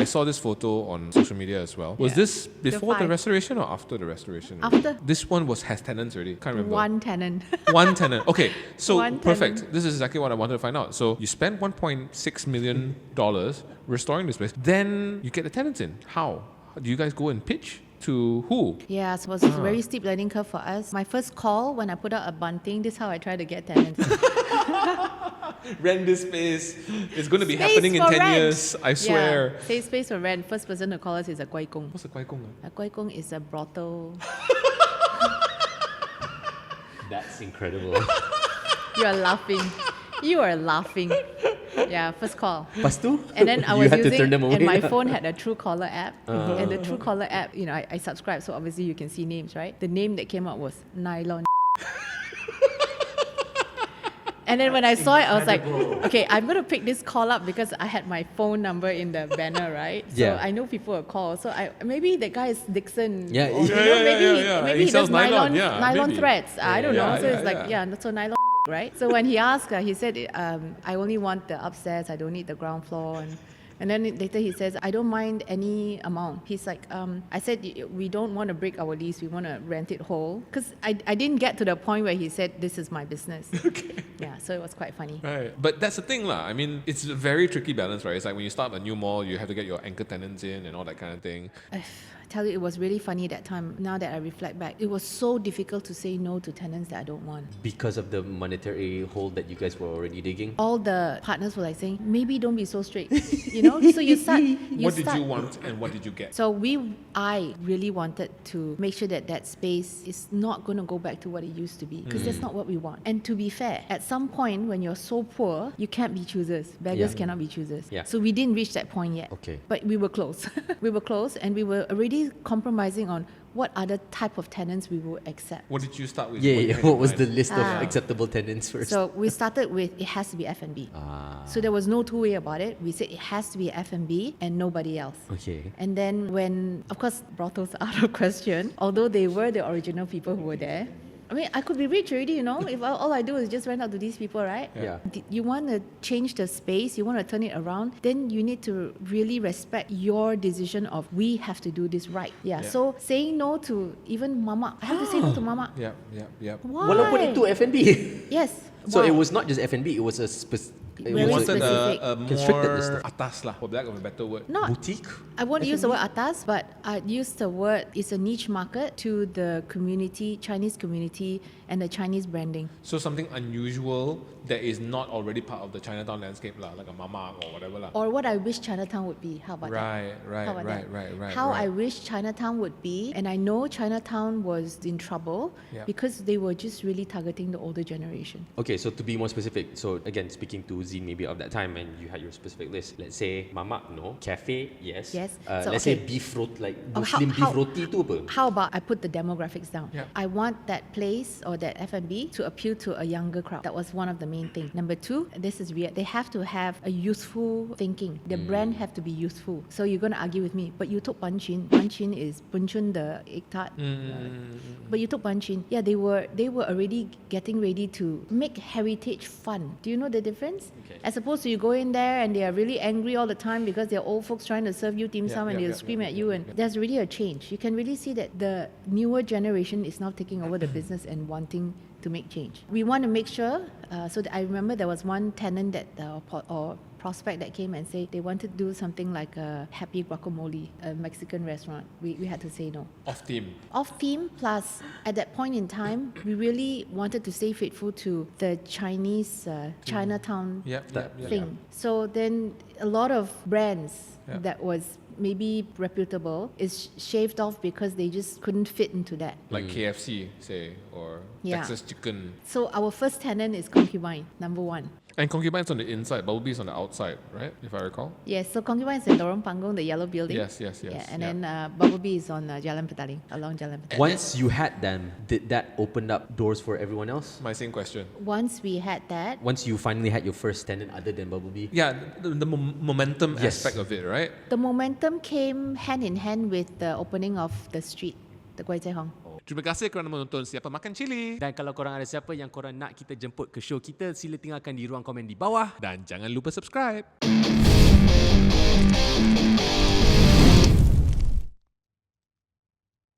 I saw this photo on social media as well. Was this before the five. restoration or after the restoration? After. This one has tenants already. Can't remember. One tenant. One tenant. Okay, so One perfect. tenant. This is exactly what I wanted to find out. So you spend $1.6 million restoring this place. Then you get the tenants in. How? Do you guys go and pitch? To who? Yeah, so it was a very steep learning curve for us. My first call when I put out a bunting, this is how I try to get tenants. Rent this space. It's going to be Space happening in for 10 rent. years. I swear. Yeah, say space for rent. First person to call us is a Kwai Kong. What's a Kwai Kong? A Kwai Kong is a brothel. That's incredible. You are laughing. You are laughing. Yeah, first call. Lepas tu, And then I you was had to using, turn them away. and my phone had a Truecaller app. And the Truecaller app, you know, I subscribed, so obviously you can see names, right? The name that came up was Nylon. And then when I saw it, I was like, okay, I'm going to pick this call up because I had my phone number in the banner, right? So Yeah. I know people will call. So maybe the guy is Dixon. Yeah, or, yeah. maybe He he sells does nylon, nylon, nylon maybe. threads. I don't know. So it's like, yeah. so nylon, right? So when he asked, he said, I only want the upstairs. I don't need the ground floor. And then later he says, I don't mind any amount. He's like, I said, we don't want to break our lease. We want to rent it whole. Because I didn't get to the point where he said, this is my business. Okay. Yeah, so it was quite funny. Right. But that's the thing, lah. I mean, it's a very tricky balance, right? It's like when you start a new mall, you have to get your anchor tenants in and all that kind of thing. I tell you, it was really funny that time. Now that I reflect back, it was so difficult to say no to tenants that I don't want. Because of the monetary hole that you guys were already digging. All the partners were like saying, maybe don't be so strict. You know? So you start... What did you want and what did you get? So I really wanted to make sure that space is not going to go back to what it used to be, because that's not what we want. And to be fair, at some point when you're so poor, you can't be choosers. Beggars cannot be choosers. Yeah. So we didn't reach that point yet. Okay. But we were close. We were close, and we were already compromising on what other type of tenants we would accept. What did you start with? Yeah. What was the list of Ah. acceptable tenants first? So we started with it has to be F&B. So there was no two way about it. We said it has to be F&B and nobody else. Okay. And then when, of course, brothels are out of question, although they were the original people who were there. I mean, I could be rich already, you know, if all I do is just rent out to these people, right? Yeah. You want to change the space, you want to turn it around, then you need to really respect your decision of we have to do this right. Yeah. So saying no to even Mamak, I have to say no to Mamak. Yeah. Why? Walaupun itu F&B. Yes. So Why? it was not just F&B, it was a Very We wanted specific. a Constricted list. more atas lah, for lack of a better word. Not boutique. I won't use the word atas, but I'd use the word, it's a niche market to the community, Chinese community, and the Chinese branding. So something unusual that is not already part of the Chinatown landscape lah, like a Mamak or whatever lah. Or what I wish Chinatown would be. How about that? How about that? Right. How I wish Chinatown would be, and I know Chinatown was in trouble because they were just really targeting the older generation. Okay, so to be more specific, so again, speaking to Z maybe of that time and you had your specific list, let's say Mamak, no. Cafe, yes. Yes. So, let's okay. say beef roti, like Oh, Muslim beef roti tu apa? How about I put the demographics down? Yeah. I want that place or that F&B to appeal to a younger crowd. That was one of the main things. Number two, this is weird. They have to have a youthful thinking. The brand have to be youthful. So you're going to argue with me, but you took Banchin. Banchin is Bunchun the egg tart. But you took Banchin. Yeah, they were already getting ready to make heritage fun. Do you know the difference? Okay. As opposed to you go in there and they are really angry all the time because they're old folks trying to serve you dim sum and they'll scream at you, and there's really a change. You can really see that the newer generation is now taking over the business and wanting to make change. We want to make sure, so that I remember there was one tenant that or prospect that came and said they wanted to do something like a Happy Guacamole, a Mexican restaurant. We had to say no. Off theme. Off theme, plus at that point in time, we really wanted to stay faithful to the Chinese Chinatown thing. So then a lot of brands that was maybe reputable is shaved off because they just couldn't fit into that. Like KFC, say, or Texas Chicken. So our first tenant is Concubine, number one. And Concubine's on the inside, Bumblebee's on the outside, right? If I recall. Yes, so Concubine is in Lorong Panggung, the yellow building. Yes. Yeah, and then Bumblebee is on Jalan Petaling, along Jalan Petaling. Once you had them, did that open up doors for everyone else? My same question. Once we had that, Once you finally had your first tenant other than Bumblebee? Yeah, the momentum Yes. aspect of it, right? the momentum came hand in hand with the opening of the street, the Kwai Chai Hong. Terima kasih kerana menonton Siapa Makan Cili. Dan kalau korang ada siapa yang korang nak kita jemput ke show kita, sila tinggalkan di ruang komen di bawah. Dan jangan lupa subscribe.